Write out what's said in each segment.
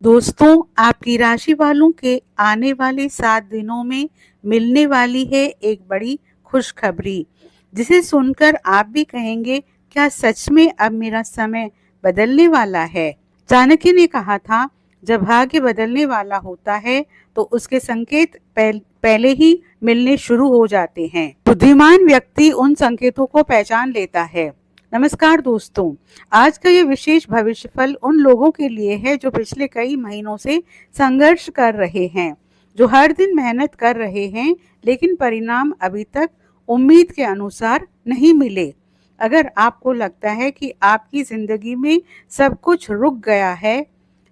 दोस्तों, आपकी राशि वालों के आने वाले 7 दिनों में मिलने वाली है एक बड़ी खुशखबरी, जिसे सुनकर आप भी कहेंगे, क्या सच में अब मेरा समय बदलने वाला है। चाणक्य ने कहा था, जब भाग्य बदलने वाला होता है तो उसके संकेत पहले ही मिलने शुरू हो जाते हैं। बुद्धिमान व्यक्ति उन संकेतों को पहचान लेता है। नमस्कार दोस्तों, आज का ये विशेष भविष्यफल उन लोगों के लिए है जो पिछले कई महीनों से संघर्ष कर रहे हैं, जो हर दिन मेहनत कर रहे हैं, लेकिन परिणाम अभी तक उम्मीद के अनुसार नहीं मिले। अगर आपको लगता है कि आपकी जिंदगी में सब कुछ रुक गया है,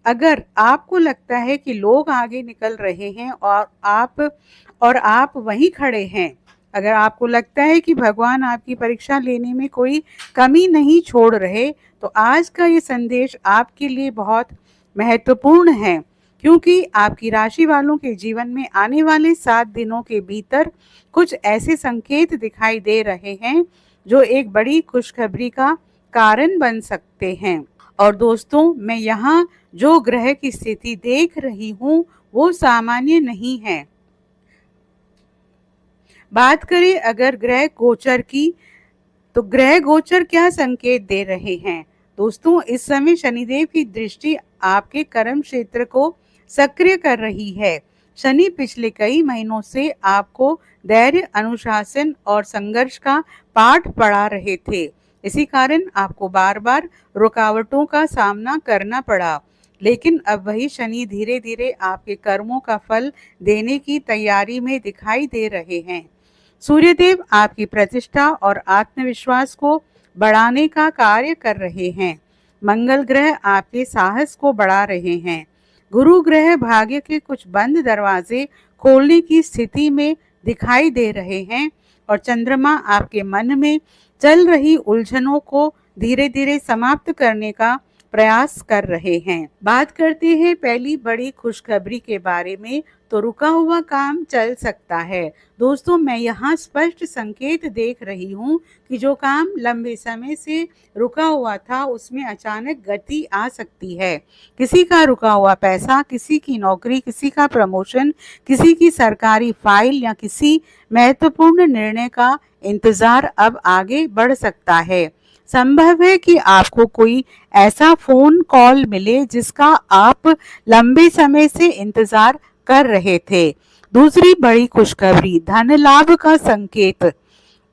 अगर आपको लगता है कि लोग आगे निकल रहे हैं और आप वहीं खड़े हैं, अगर आपको लगता है कि भगवान आपकी परीक्षा लेने में कोई कमी नहीं छोड़ रहे, तो आज का ये संदेश आपके लिए बहुत महत्वपूर्ण है, क्योंकि आपकी राशि वालों के जीवन में आने वाले 7 दिनों के भीतर कुछ ऐसे संकेत दिखाई दे रहे हैं जो एक बड़ी खुशखबरी का कारण बन सकते हैं। और दोस्तों, मैं यहाँ जो ग्रह की स्थिति देख रही हूँ वो सामान्य नहीं है। बात करें अगर ग्रह गोचर की, तो ग्रह गोचर क्या संकेत दे रहे हैं। दोस्तों, इस समय शनिदेव की दृष्टि आपके कर्म क्षेत्र को सक्रिय कर रही है। शनि पिछले कई महीनों से आपको धैर्य, अनुशासन और संघर्ष का पाठ पढ़ा रहे थे। इसी कारण आपको बार बार रुकावटों का सामना करना पड़ा, लेकिन अब वही शनि धीरे धीरे आपके कर्मों का फल देने की तैयारी में दिखाई दे रहे हैं। सूर्यदेव आपकी प्रतिष्ठा और आत्मविश्वास को बढ़ाने का कार्य कर रहे हैं। मंगल ग्रह आपके साहस को बढ़ा रहे हैं। गुरु ग्रह भाग्य के कुछ बंद दरवाजे खोलने की स्थिति में दिखाई दे रहे हैं और चंद्रमा आपके मन में चल रही उलझनों को धीरे धीरे समाप्त करने का प्रयास कर रहे हैं। बात करते हैं पहली बड़ी खुशखबरी के बारे में, तो रुका हुआ काम चल सकता है। दोस्तों, मैं यहाँ स्पष्ट संकेत देख रही हूँ कि जो काम लंबे समय से रुका हुआ था उसमें अचानक गति आ सकती है। किसी का रुका हुआ पैसा, किसी की नौकरी, किसी का प्रमोशन, किसी की सरकारी फाइल या किसी महत्वपूर्ण निर्णय का इंतजार अब आगे बढ़ सकता है। संभव है कि आपको कोई ऐसा फोन कॉल मिले जिसका आप लंबे समय से इंतजार कर रहे थे। दूसरी बड़ी खुशखबरी, धन लाभ का संकेत।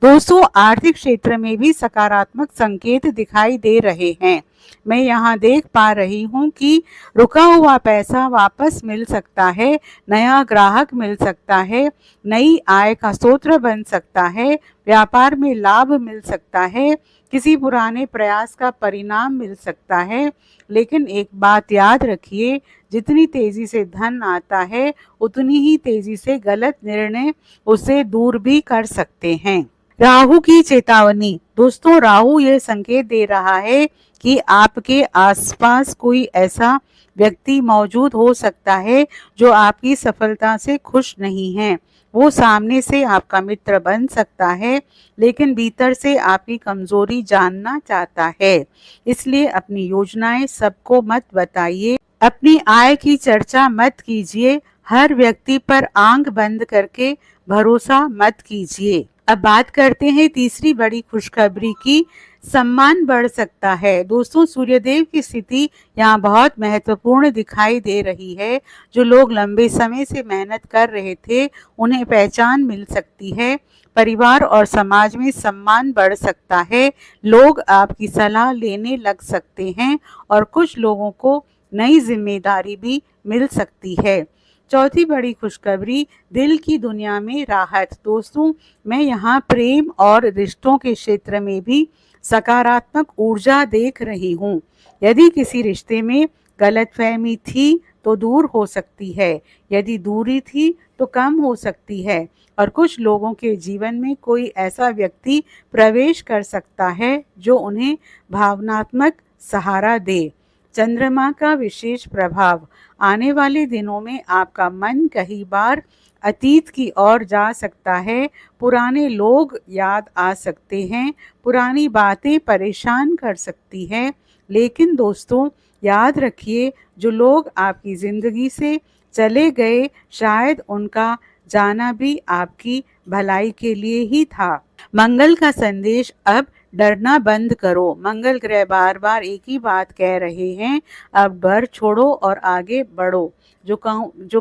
दोस्तों, आर्थिक क्षेत्र में भी सकारात्मक संकेत दिखाई दे रहे हैं। मैं यहाँ देख पा रही हूँ कि रुका हुआ पैसा वापस मिल सकता है, नया ग्राहक मिल सकता है, नई आय का स्रोत बन सकता है, व्यापार में लाभ मिल सकता है, किसी पुराने प्रयास का परिणाम मिल सकता है। लेकिन एक बात याद रखिए, जितनी तेजी से धन आता है उतनी ही तेजी से गलत निर्णय उसे दूर भी कर सकते हैं। राहु की चेतावनी। दोस्तों, राहु यह संकेत दे रहा है कि आपके आसपास कोई ऐसा व्यक्ति मौजूद हो सकता है जो आपकी सफलता से खुश नहीं है। वो सामने से आपका मित्र बन सकता है, लेकिन भीतर से आपकी कमजोरी जानना चाहता है। इसलिए अपनी योजनाएं सबको मत बताइए, अपनी आय की चर्चा मत कीजिए, हर व्यक्ति पर आंख बंद करके भरोसा मत कीजिए। अब बात करते हैं तीसरी बड़ी खुशखबरी की, सम्मान बढ़ सकता है। दोस्तों, सूर्यदेव की स्थिति यहाँ बहुत महत्वपूर्ण दिखाई दे रही है। जो लोग लंबे समय से मेहनत कर रहे थे उन्हें पहचान मिल सकती है, परिवार और समाज में सम्मान बढ़ सकता है, लोग आपकी सलाह लेने लग सकते हैं और कुछ लोगों को नई जिम्मेदारी भी मिल सकती है। चौथी बड़ी खुशखबरी, दिल की दुनिया में राहत। दोस्तों, मैं यहाँ प्रेम और रिश्तों के क्षेत्र में भी सकारात्मक ऊर्जा देख रही हूँ। यदि किसी रिश्ते में गलतफहमी थी तो दूर हो सकती है, यदि दूरी थी तो कम हो सकती है, और कुछ लोगों के जीवन में कोई ऐसा व्यक्ति प्रवेश कर सकता है जो उन्हें भावनात्मक सहारा दे। चंद्रमा का विशेष प्रभाव। आने वाले दिनों में आपका मन कई बार अतीत की ओर जा सकता है, पुराने लोग याद आ सकते हैं, पुरानी बातें परेशान कर सकती हैं, लेकिन दोस्तों, याद रखिए, जो लोग आपकी ज़िंदगी से चले गए, शायद उनका जाना भी आपकी भलाई के लिए ही था। मंगल का संदेश, अब डरना बंद करो। मंगल ग्रह बार-बार एक ही बात कह रहे हैं, अब डर छोड़ो और आगे बढ़ो। जो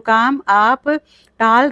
काम आप टाल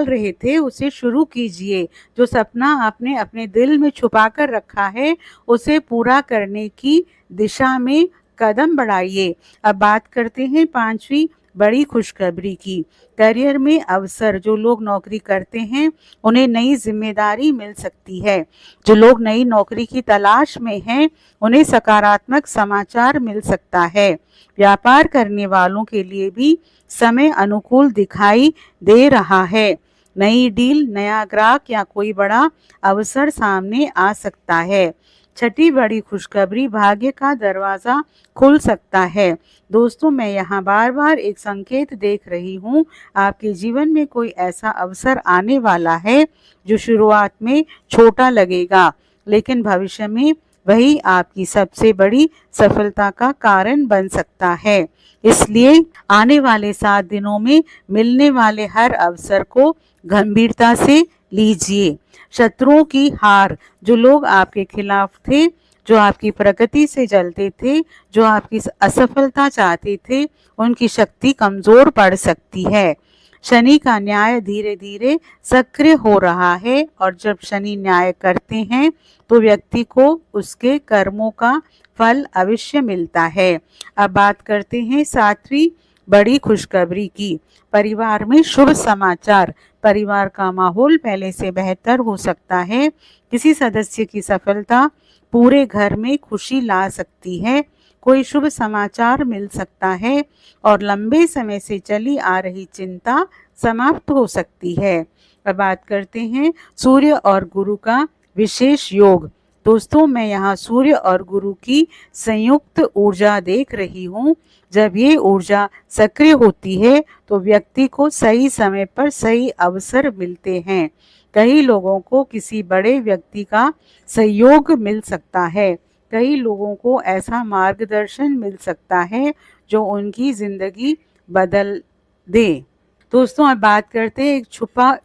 रहे थे उसे शुरू कीजिए। जो सपना आपने अपने दिल में छुपा कर रखा है, उसे पूरा करने की दिशा में कदम बढ़ाइए। अब बात करते हैं 5वीं बड़ी खुशखबरी की। करियर में अवसर, जो लोग नौकरी करते हैं उन्हें नई जिम्मेदारी मिल सकती है। जो लोग नई नौकरी की तलाश में हैं, उन्हें सकारात्मक समाचार मिल सकता है। व्यापार करने वालों के लिए भी समय अनुकूल दिखाई दे रहा है। नई डील, नया ग्राहक या कोई बड़ा अवसर सामने आ सकता है। 6ठी बड़ी खुशखबरी, भाग्य का दरवाज़ा खुल सकता है। दोस्तों, मैं यहाँ बार-बार एक संकेत देख रही हूँ, आपके जीवन में कोई ऐसा अवसर आने वाला है जो शुरुआत में छोटा लगेगा, लेकिन भविष्य में वही आपकी सबसे बड़ी सफलता का कारण बन सकता है। इसलिए आने वाले 7 दिनों में मिलने वाले हर अवसर को गंभीरता से लीजिए। शत्रुओं की हार, जो लोग आपके खिलाफ थे, जो आपकी प्रगति से जलते थे, जो आपकी असफलता चाहते थे, उनकी शक्ति कमजोर पड़ सकती है। शनि का न्याय धीरे धीरे सक्रिय हो रहा है और जब शनि न्याय करते हैं तो व्यक्ति को उसके कर्मों का फल अवश्य मिलता है। अब बात करते हैं 7वीं बड़ी खुशखबरी की। परिवार में शुभ समाचार, परिवार का माहौल पहले से बेहतर हो सकता है। किसी सदस्य की सफलता पूरे घर में खुशी ला सकती है। कोई शुभ समाचार मिल सकता है और लंबे समय से चली आ रही चिंता समाप्त हो सकती है। अब बात करते हैं सूर्य और गुरु का विशेष योग। दोस्तों, मैं यहाँ सूर्य और गुरु की संयुक्त ऊर्जा देख रही हूँ। जब ये ऊर्जा सक्रिय होती है तो व्यक्ति को सही समय पर सही अवसर मिलते हैं। कई लोगों को किसी बड़े व्यक्ति का सहयोग मिल सकता है। कई लोगों को ऐसा मार्गदर्शन मिल सकता है जो उनकी ज़िंदगी बदल दे। दोस्तों, अब बात करते हैं एक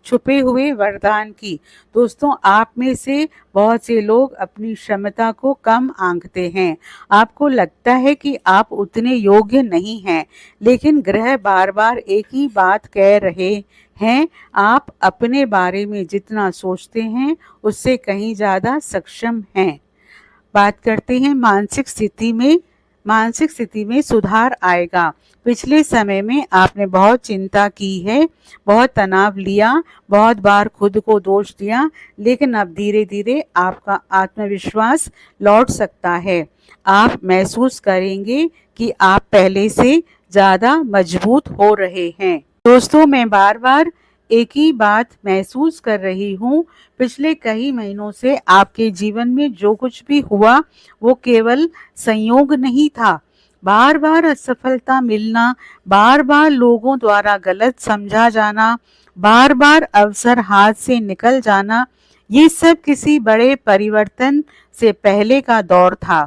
छुपे हुए वरदान की। दोस्तों, आप में से बहुत से लोग अपनी क्षमता को कम आंकते हैं। आपको लगता है कि आप उतने योग्य नहीं हैं, लेकिन ग्रह बार बार एक ही बात कह रहे हैं, आप अपने बारे में जितना सोचते हैं उससे कहीं ज़्यादा सक्षम हैं। बात करते हैं मानसिक स्थिति में सुधार आएगा। पिछले समय में आपने बहुत चिंता की है, बहुत तनाव लिया, बहुत बार खुद को दोष दिया, लेकिन अब धीरे धीरे आपका आत्मविश्वास लौट सकता है। आप महसूस करेंगे कि आप पहले से ज़्यादा मजबूत हो रहे हैं। दोस्तों, मैं बार बार एक ही बात महसूस कर रही हूँ। पिछले कई महीनों से आपके जीवन में जो कुछ भी हुआ वो केवल संयोग नहीं था। बार बार असफलता मिलना, बार बार लोगों द्वारा गलत समझा जाना, बार बार अवसर हाथ से निकल जाना, ये सब किसी बड़े परिवर्तन से पहले का दौर था।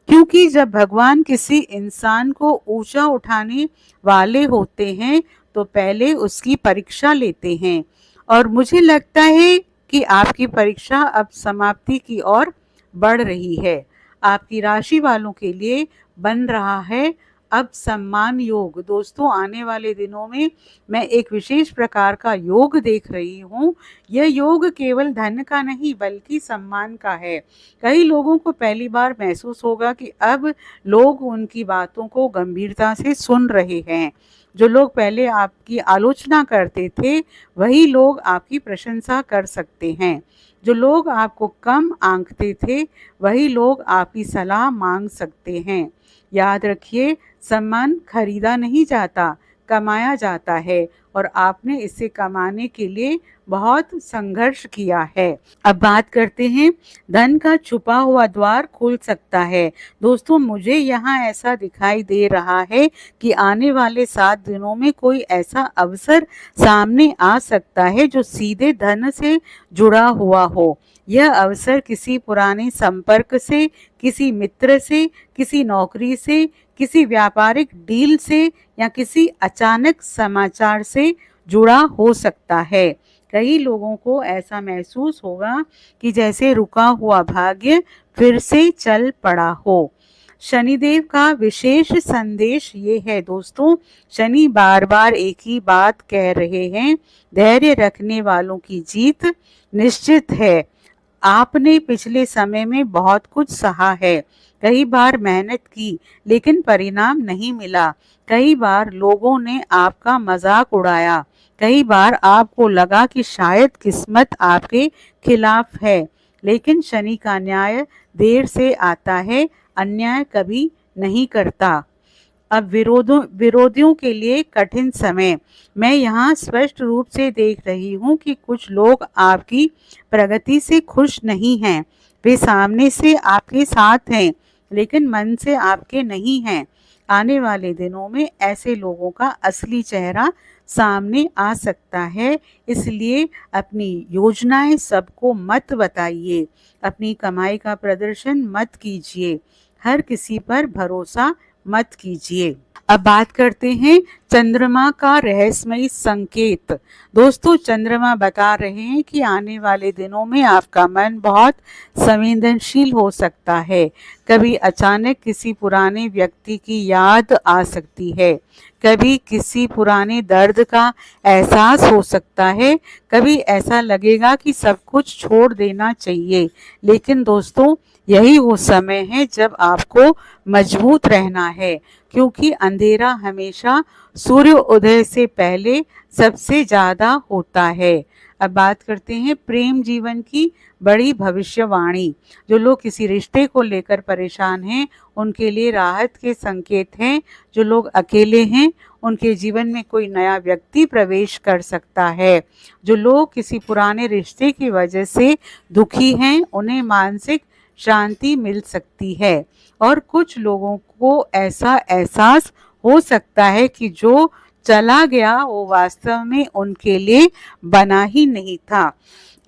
क्योंकि जब भगवान किसी इंसान को ऊंचा उठाने वाले होते हैं तो पहले उसकी परीक्षा लेते हैं, और मुझे लगता है कि आपकी परीक्षा अब समाप्ति की ओर बढ़ रही है। आपकी राशि वालों के लिए बन रहा है अब सम्मान योग। दोस्तों, आने वाले दिनों में मैं एक विशेष प्रकार का योग देख रही हूँ। यह योग केवल धन का नहीं बल्कि सम्मान का है। कई लोगों को पहली बार महसूस होगा कि अब लोग उनकी बातों को गंभीरता से सुन रहे हैं। जो लोग पहले आपकी आलोचना करते थे, वही लोग आपकी प्रशंसा कर सकते हैं। जो लोग आपको कम आंकते थे, वही लोग आपकी सलाह मांग सकते हैं। याद रखिए, सम्मान खरीदा नहीं जाता, कमाया जाता है और आपने इसे कमाने के लिए बहुत संघर्ष किया है। अब बात करते हैं, धन का छुपा हुआ द्वार खुल सकता है। दोस्तों, मुझे यहाँ ऐसा दिखाई दे रहा है कि आने वाले 7 दिनों में कोई ऐसा अवसर सामने आ सकता है जो सीधे धन से जुड़ा हुआ हो। यह अवसर किसी पुराने संपर्क से, किसी मित्र से, किसी नौकरी से, किसी व्यापारिक डील से या किसी अचानक समाचार से जुड़ा हो सकता है। कई लोगों को ऐसा महसूस होगा कि जैसे रुका हुआ भाग्य फिर से चल पड़ा हो। शनिदेव का विशेष संदेश ये है दोस्तों, शनि बार बार एक ही बात कह रहे हैं, धैर्य रखने वालों की जीत निश्चित है। आपने पिछले समय में बहुत कुछ सहा है, कई बार मेहनत की लेकिन परिणाम नहीं मिला, कई बार लोगों ने आपका मजाक उड़ाया, कई बार आपको लगा कि शायद किस्मत आपके खिलाफ है, लेकिन शनि का न्याय देर से आता है, अन्याय कभी नहीं करता। अब विरोधियों के लिए कठिन समय। मैं यहाँ स्पष्ट रूप से देख रही हूँ कि कुछ लोग आपकी प्रगति से खुश नहीं हैं। वे सामने से आपके साथ हैं लेकिन मन से आपके नहीं हैं। आने वाले दिनों में ऐसे लोगों का असली चेहरा सामने आ सकता है, इसलिए अपनी योजनाएं सबको मत बताइए, अपनी कमाई का प्रदर्शन मत कीजिए, हर किसी पर भरोसा मत कीजिए। अब बात करते हैं चंद्रमा का रहस्यमयी संकेत। दोस्तों, चंद्रमा बता रहे हैं कि आने वाले दिनों में आपका मन बहुत संवेदनशील हो सकता है। कभी अचानक किसी पुराने व्यक्ति की याद आ सकती है, कभी किसी पुराने दर्द का एहसास हो सकता है, कभी ऐसा लगेगा कि सब कुछ छोड़ देना चाहिए। लेकिन दोस्तों, यही वो समय है जब आपको मजबूत रहना है, क्योंकि अंधेरा हमेशा सूर्य उदय से पहले सबसे ज्यादा होता है। अब बात करते हैं प्रेम जीवन की बड़ी भविष्यवाणी। जो लोग किसी रिश्ते को लेकर परेशान हैं, उनके लिए राहत के संकेत हैं। जो लोग अकेले हैं, उनके जीवन में कोई नया व्यक्ति प्रवेश कर सकता है। जो लोग किसी पुराने रिश्ते की वजह से दुखी हैं, उन्हें मानसिक शांति मिल सकती है। और कुछ लोगों को ऐसा एहसास हो सकता है कि जो चला गया वो वास्तव में उनके लिए बना ही नहीं था।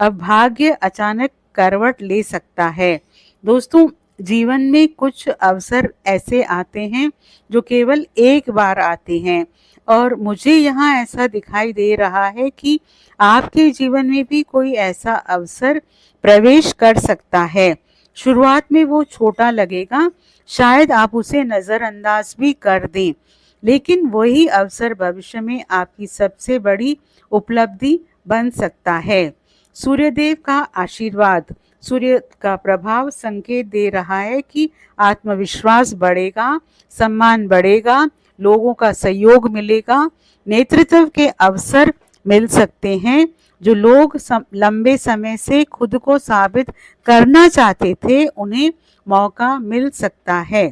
अब भाग्य अचानक करवट ले सकता है। दोस्तों, जीवन में कुछ अवसर ऐसे आते हैं जो केवल एक बार आते हैं, और मुझे यहाँ ऐसा दिखाई दे रहा है कि आपके जीवन में भी कोई ऐसा अवसर प्रवेश कर सकता है। शुरुआत में वो छोटा लगेगा, शायद आप उसे नज़रअंदाज भी कर दें, लेकिन वही अवसर भविष्य में आपकी सबसे बड़ी उपलब्धि बन सकता है। सूर्यदेव का आशीर्वाद। सूर्य का प्रभाव संकेत दे रहा है कि आत्मविश्वास बढ़ेगा, सम्मान बढ़ेगा, लोगों का सहयोग मिलेगा, नेतृत्व के अवसर मिल सकते हैं। जो लोग लंबे समय से खुद को साबित करना चाहते थे, उन्हें मौका मिल सकता है।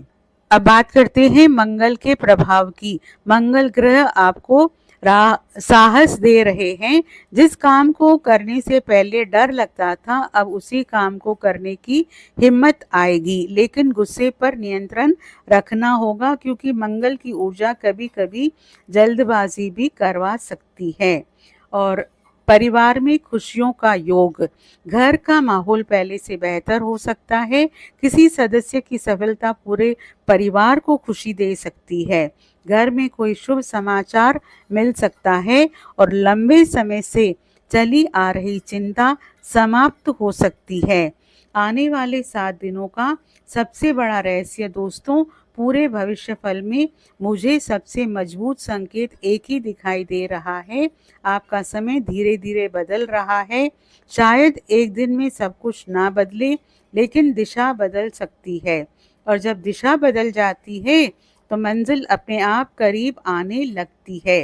अब बात करते हैं मंगल के प्रभाव की। मंगल ग्रह आपको साहस दे रहे हैं। जिस काम को करने से पहले डर लगता था, अब उसी काम को करने की हिम्मत आएगी, लेकिन गुस्से पर नियंत्रण रखना होगा, क्योंकि मंगल की ऊर्जा कभी कभी जल्दबाजी भी करवा सकती है। और परिवार में खुशियों का योग। घर का माहौल पहले से बेहतर हो सकता है। किसी सदस्य की सफलता पूरे परिवार को खुशी दे सकती है। घर में कोई शुभ समाचार मिल सकता है और लंबे समय से चली आ रही चिंता समाप्त हो सकती है। आने वाले 7 दिनों का सबसे बड़ा रहस्य दोस्तों, पूरे भविष्य फल में मुझे सबसे मजबूत संकेत एक ही दिखाई दे रहा है। आपका समय धीरे धीरे बदल रहा है। शायद एक दिन में सब कुछ ना बदले, लेकिन दिशा बदल सकती है, और जब दिशा बदल जाती है तो मंजिल अपने आप करीब आने लगती है।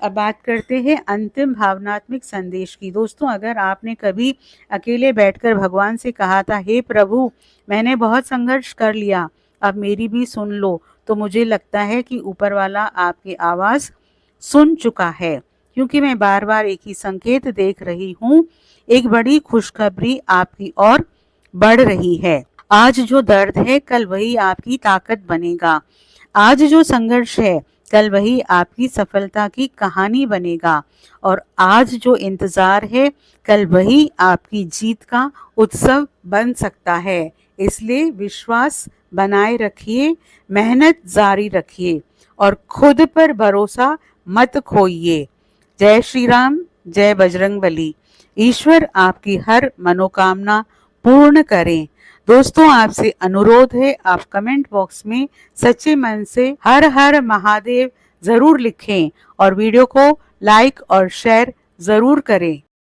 अब बात करते हैं अंतिम भावनात्मक संदेश की। दोस्तों, अगर आपने कभी अकेले बैठकर भगवान से कहा था, हे प्रभु, मैंने बहुत संघर्ष कर लिया, अब मेरी भी सुन लो, तो मुझे लगता है कि ऊपर वाला आपकी आवाज़ सुन चुका है, क्योंकि मैं बार बार एक ही संकेत देख रही हूँ। एक बड़ी खुशखबरी आपकी ओर बढ़ रही है। आज जो दर्द है कल वही आपकी ताकत बनेगा। आज जो संघर्ष है कल वही आपकी सफलता की कहानी बनेगा। और आज जो इंतजार है कल वही आपकी जीत का उत्सव बन सकता है। इसलिए विश्वास बनाए रखिए, मेहनत जारी रखिए और खुद पर भरोसा मत खोइए। जय श्री राम, जय बजरंगबली। ईश्वर आपकी हर मनोकामना पूर्ण करें। दोस्तों, आपसे अनुरोध है, आप कमेंट बॉक्स में सच्चे मन से हर हर महादेव जरूर लिखें और वीडियो को लाइक और शेयर जरूर करें।